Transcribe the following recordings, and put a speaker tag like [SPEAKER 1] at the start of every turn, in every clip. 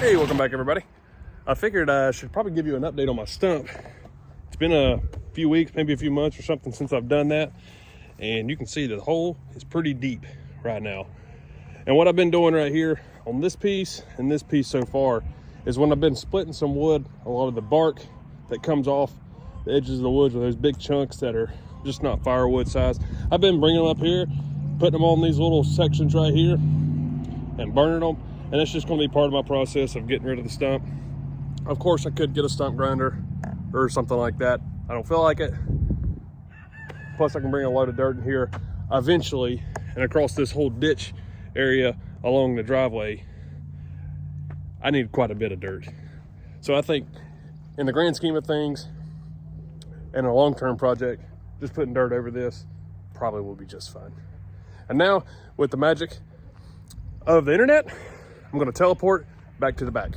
[SPEAKER 1] Hey, welcome back everybody. I figured I should probably give you an update on my stump. It's been a few weeks, maybe a few months or something since I've done that. And you can see the hole is pretty deep right now. And what I've been doing right here on this piece and this piece so far is when I've been splitting some wood, a lot of the bark that comes off the edges of the woods with those big chunks that are just not firewood size, I've been bringing them up here, putting them on these little sections right here and burning them. And it's just going to be part of my process of getting rid of the stump. Of course, I could get a stump grinder or something like that. I don't feel like it. Plus, I can bring a load of dirt in here eventually, and across this whole ditch area along the driveway, I need quite a bit of dirt. So I think in the grand scheme of things, and a long-term project, just putting dirt over this probably will be just fine. And now, with the magic of the internet, I'm gonna teleport back to the back.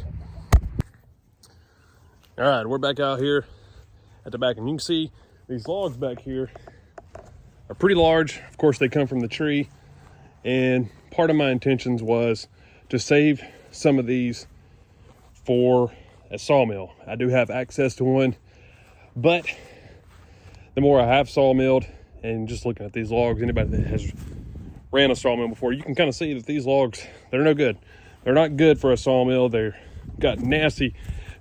[SPEAKER 1] All right, we're back out here at the back, and you can see these logs back here are pretty large. Of course, they come from the tree, and part of my intentions was to save some of these for a sawmill. I do have access to one, but the more I have sawmilled, and just looking at these logs, anybody that has ran a sawmill before, you can kind of see that these logs, they're no good. They're not good for a sawmill. They're got nasty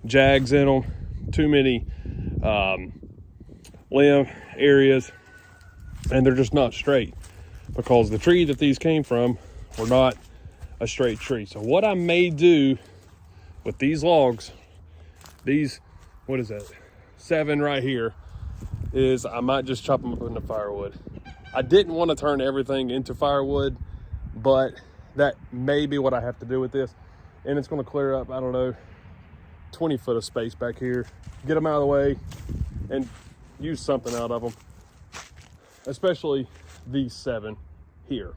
[SPEAKER 1] jags in them, too many limb areas, and they're just not straight because the tree that these came from were not a straight tree. So what I may do with these logs, these, what is that, 7 right here, is I might just chop them up into firewood. I didn't want to turn everything into firewood, but that may be what I have to do with this. And it's going to clear up, I don't know, 20 foot of space back here. Get them out of the way and use something out of them. Especially these 7 here.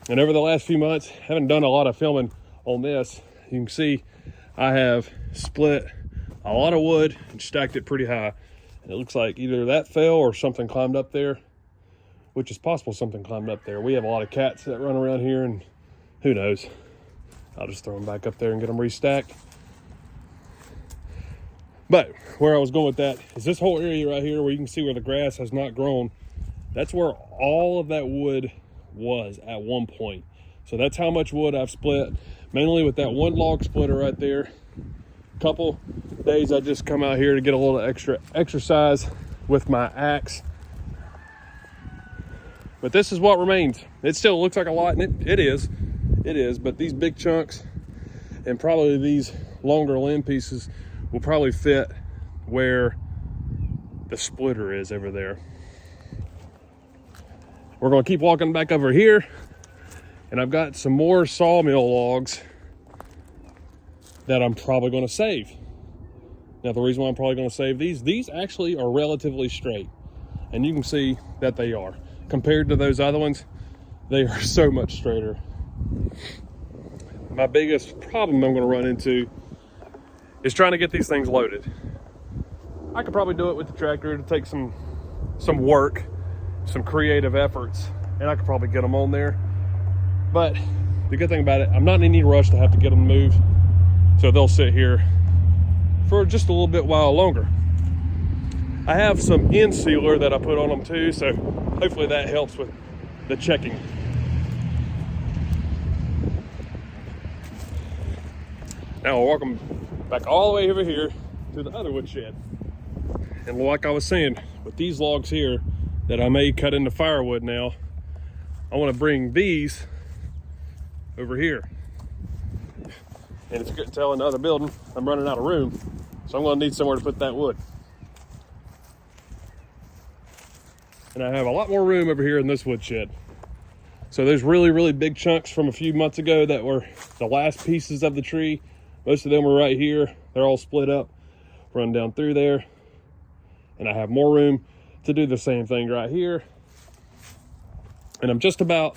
[SPEAKER 1] And over the last few months, I haven't done a lot of filming on this. You can see I have split a lot of wood and stacked it pretty high. And it looks like either that fell or something climbed up there, which is possible something climbed up there. We have a lot of cats that run around here, and who knows. I'll just throw them back up there and get them restacked. But where I was going with that is this whole area right here where you can see where the grass has not grown. That's where all of that wood was at one point. So that's how much wood I've split, mainly with that one log splitter right there. Couple days I just come out here to get a little extra exercise with my axe. But this is what remains. It still looks like a lot, and it is, but these big chunks and probably these longer limb pieces will probably fit where the splitter is over there. We're gonna keep walking back over here, and I've got some more sawmill logs that I'm probably gonna save. Now, the reason why I'm probably gonna save these actually are relatively straight, and you can see that they are. Compared to those other ones, they are so much straighter. My biggest problem I'm going to run into is trying to get these things loaded. I could probably do it with the tractor. To take some work, some creative efforts, and I could probably get them on there. But the good thing about it, I'm not in any rush to have to get them moved, so they'll sit here for just a little bit while longer. I have some end sealer that I put on them too, so hopefully that helps with the checking. Now we're walking back all the way over here to the other wood shed. And like I was saying, with these logs here that I may cut into firewood now, I want to bring these over here. And if you couldn't tell in the other building, I'm running out of room, so I'm going to need somewhere to put that wood. And I have a lot more room over here in this wood shed. So there's really, really big chunks from a few months ago that were the last pieces of the tree. Most of them were right here. They're all split up, run down through there. And I have more room to do the same thing right here. And I'm just about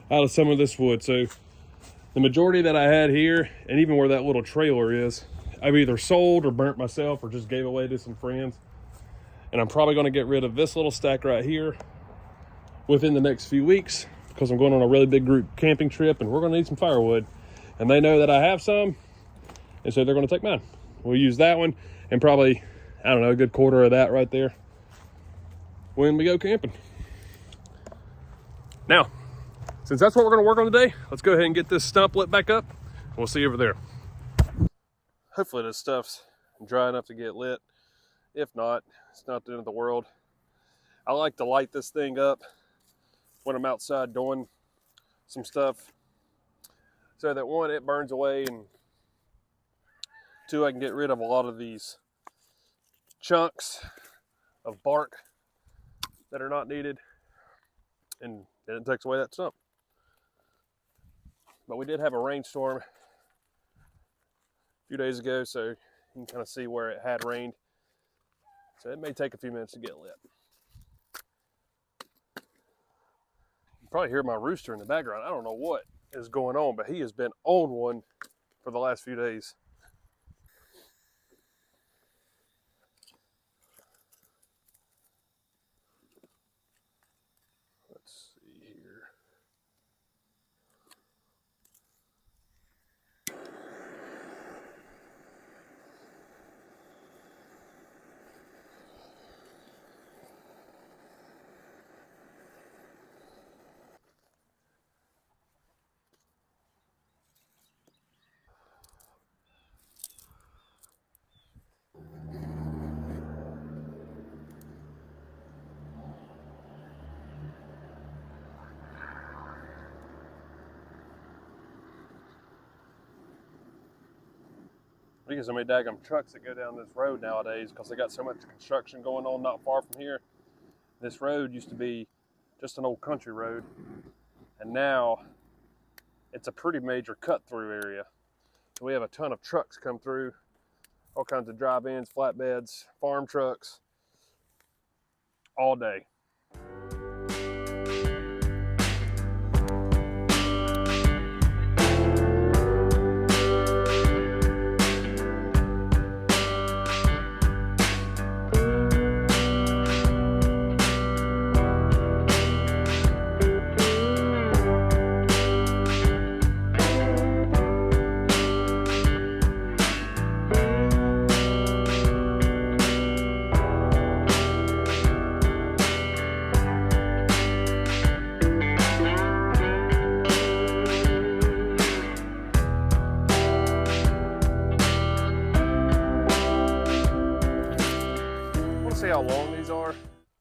[SPEAKER 1] out of some of this wood. So the majority that I had here, and even where that little trailer is, I've either sold or burnt myself or just gave away to some friends. And I'm probably going to get rid of this little stack right here within the next few weeks because I'm going on a really big group camping trip, and we're going to need some firewood. and they know that I have some, and so they're going to take mine. We'll use that one and probably, I don't know, a good quarter of that right there when we go camping. Now, since that's what we're going to work on today, let's go ahead and get this stump lit back up. We'll see you over there. Hopefully this stuff's dry enough to get lit. If not, it's not the end of the world. I like to light this thing up when I'm outside doing some stuff, so that one, it burns away, and two, I can get rid of a lot of these chunks of bark that are not needed, and then it takes away that stump. But we did have a rainstorm a few days ago, so you can kind of see where it had rained. So it may take a few minutes to get lit. You probably hear my rooster in the background. I don't know what is going on, but he has been on one for the last few days. Let's see here. Because so many daggum trucks that go down this road nowadays, because they got so much construction going on not far from here. This road used to be just an old country road, and now it's a pretty major cut-through area. So we have a ton of trucks come through, all kinds of drive-ins, flatbeds, farm trucks, all day. See how long these are,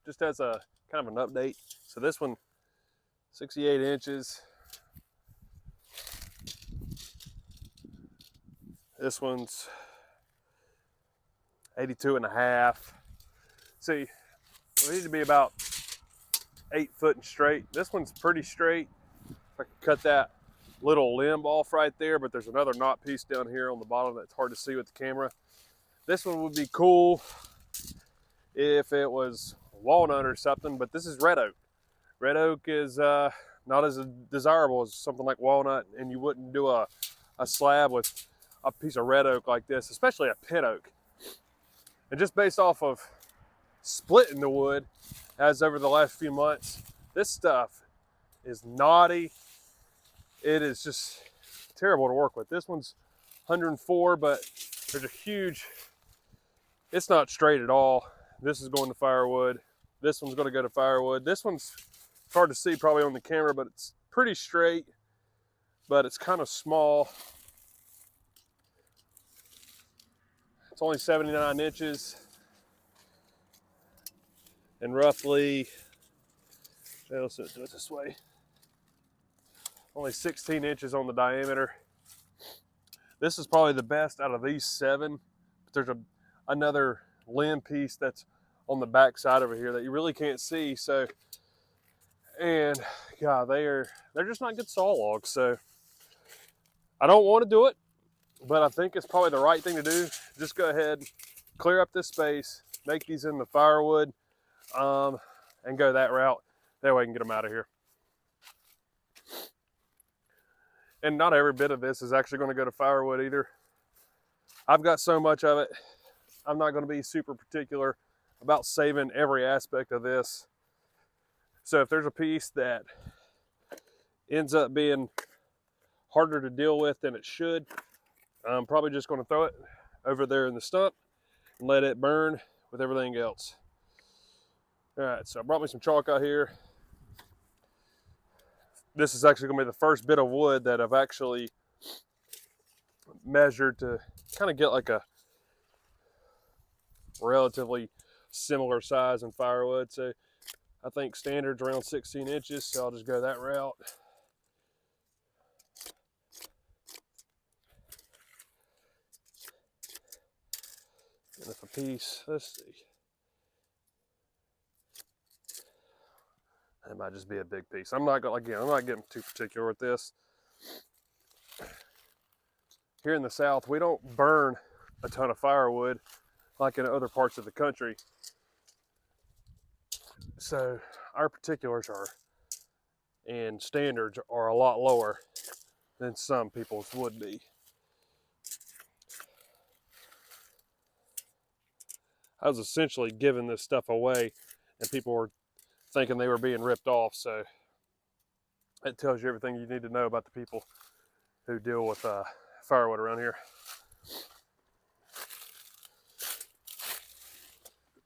[SPEAKER 1] just as a kind of an update. So this one, 68 inches. This one's 82 and a half. See, we need to be about 8 foot and straight. This one's pretty straight. If I could cut that little limb off right there, but there's another knot piece down here on the bottom that's hard to see with the camera. This one would be cool if it was walnut or something, but this is red oak. Red oak is not as desirable as something like walnut, and you wouldn't do a slab with a piece of red oak like this, especially a pit oak. And just based off of splitting the wood as over the last few months, this stuff is knotty. It is just terrible to work with. This one's 104, but there's a huge, it's not straight at all. This is going to firewood. This one's going to go to firewood. This one's hard to see probably on the camera, but it's pretty straight, but it's kind of small. It's only 79 inches and roughly, let's do it this way, only 16 inches on the diameter. This is probably the best out of these 7, but there's another limb piece that's on the back side over here that you really can't see. So, and yeah, they're just not good saw logs. So I don't want to do it, but I think it's probably the right thing to do. Just go ahead, clear up this space, make these into firewood, and go that route. That way I can get them out of here. And not every bit of this is actually going to go to firewood either. I've got so much of it, I'm not going to be super particular about saving every aspect of this. So if there's a piece that ends up being harder to deal with than it should. I'm probably just going to throw it over there in the stump and let it burn with everything else. All right, so I brought me some chalk out here. This is actually going to be the first bit of wood that I've actually measured to kind of get like a relatively similar size in firewood. So I think standard's around 16 inches, so I'll just go that route. And if a piece, let's see, it might just be a big piece. I'm not getting too particular with this. Here in the South, we don't burn a ton of firewood like in other parts of the country. So our particulars and standards are a lot lower than some people's would be. I was essentially giving this stuff away and people were thinking they were being ripped off. So it tells you everything you need to know about the people who deal with firewood around here.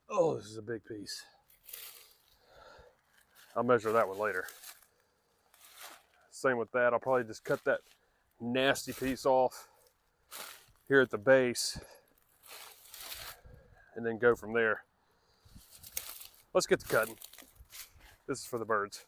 [SPEAKER 1] Oh, this is a big piece. I'll measure that one later. Same with that. I'll probably just cut that nasty piece off here at the base and then go from there. Let's get to cutting. This is for the birds.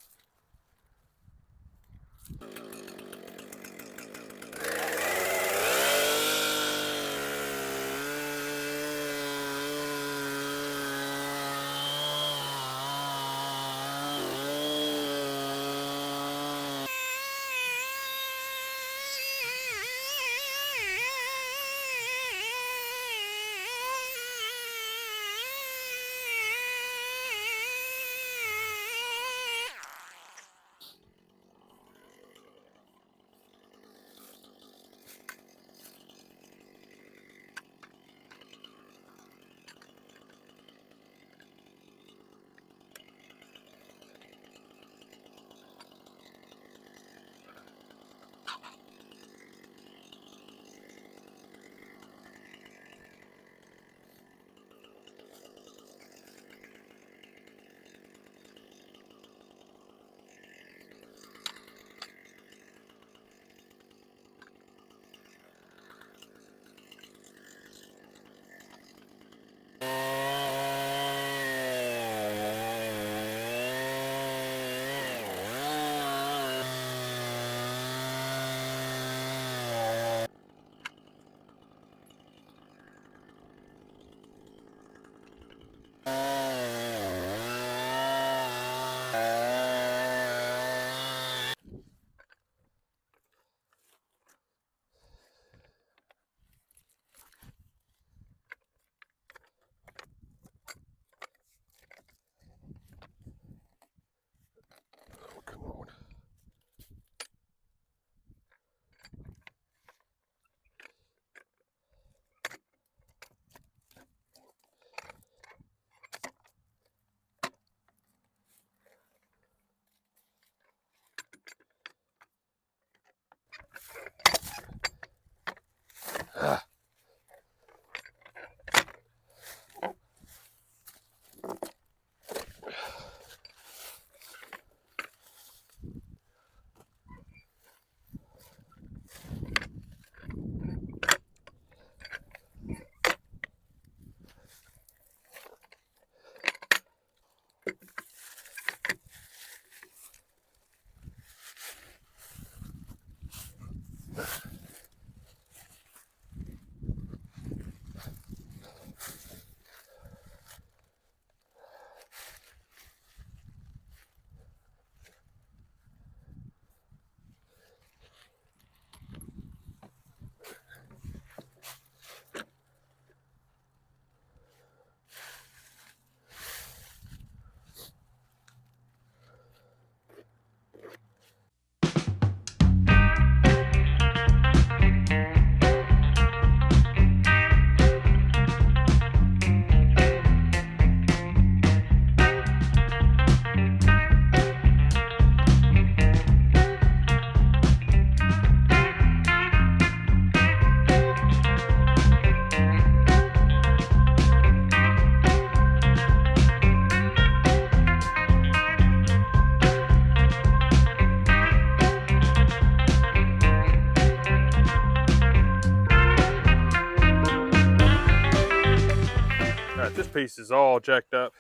[SPEAKER 1] piece is all jacked up.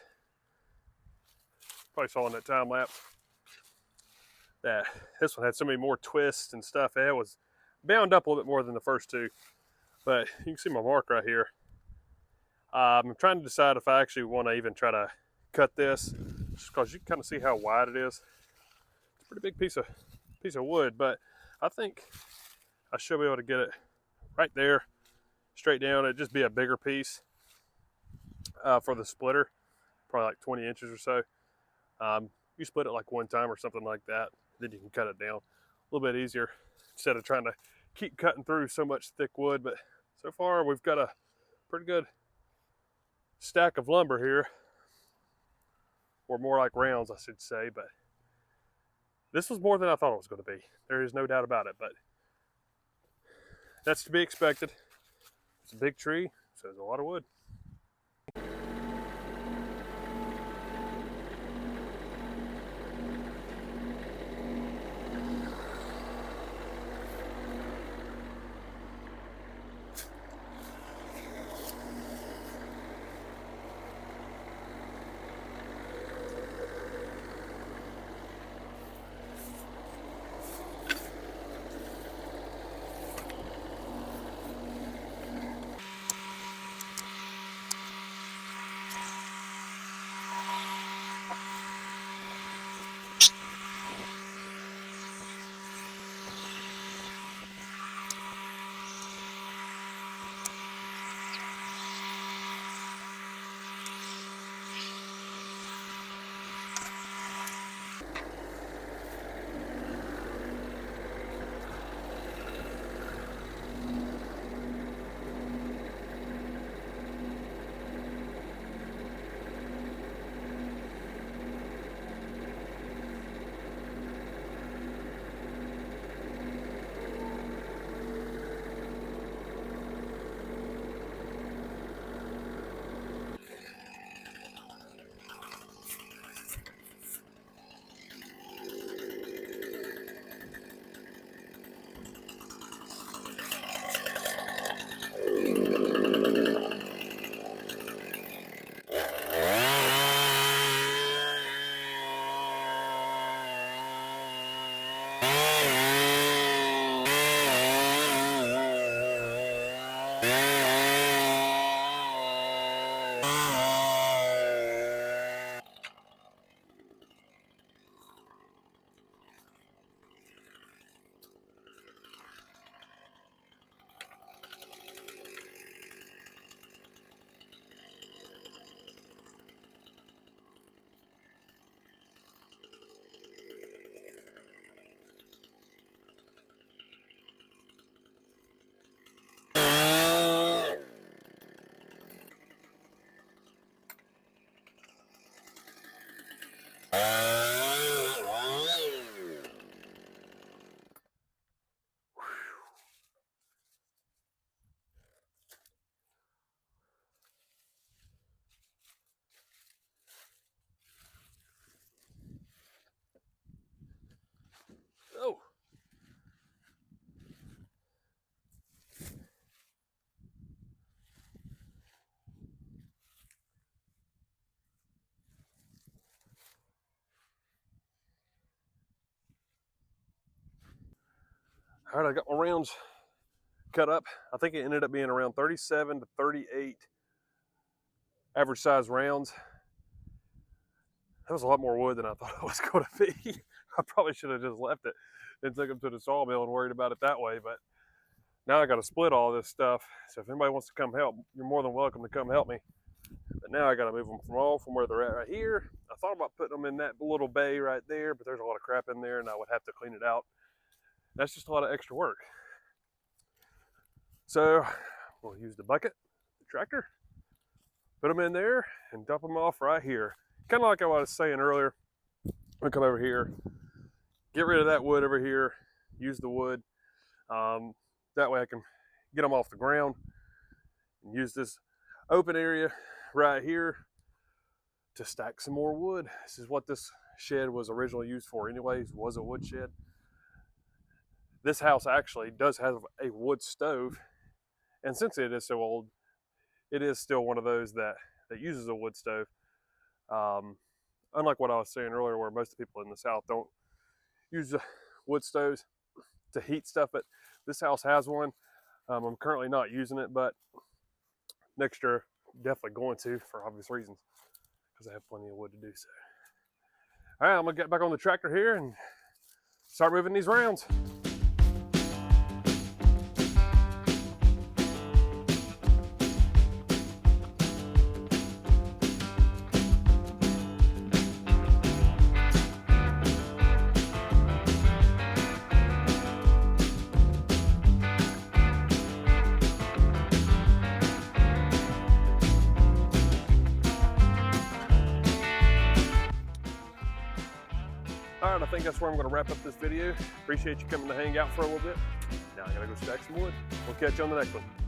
[SPEAKER 1] Probably saw in that time lapse that this one had so many more twists and stuff. It was bound up a little bit more than the first two, but you can see my mark right here. I'm trying to decide if I actually want to even try to cut this, just because you can kind of see how wide it is. It's a pretty big piece of wood, but I think I should be able to get it right there, straight down. It'd just be a bigger piece for the splitter, probably like 20 inches or so. You split it like one time or something like that, then you can cut it down a little bit easier instead of trying to keep cutting through so much thick wood. But so far we've got a pretty good stack of lumber here, or more like rounds I should say, but this was more than I thought it was going to be. There is no doubt about it, but that's to be expected. It's a big tree, so there's a lot of wood. Oh, all right, I got my rounds cut up. I think it ended up being around 37 to 38 average size rounds. That was a lot more wood than I thought it was going to be. I probably should have just left it and took them to the sawmill and worried about it that way. But now I got to split all this stuff. So if anybody wants to come help, you're more than welcome to come help me. But now I got to move them from where they're at right here. I thought about putting them in that little bay right there, but there's a lot of crap in there and I would have to clean it out. That's just a lot of extra work. So we'll use the bucket, the tractor, put them in there and dump them off right here. Kind of like I was saying earlier, I'm gonna come over here, get rid of that wood over here, use the wood. That way I can get them off the ground and use this open area right here to stack some more wood. This is what this shed was originally used for anyways, was a wood shed. This house actually does have a wood stove, and since it is so old, it is still one of those that that uses a wood stove. Unlike what I was saying earlier, where most people in the South don't use wood stoves to heat stuff, but this house has one. I'm currently not using it, but next year definitely going to, for obvious reasons, because I have plenty of wood to do so. All right, I'm gonna get back on the tractor here and start moving these rounds. All right, I think that's where I'm going to wrap up this video. Appreciate you coming to hang out for a little bit. Now I got to go stack some wood. We'll catch you on the next one.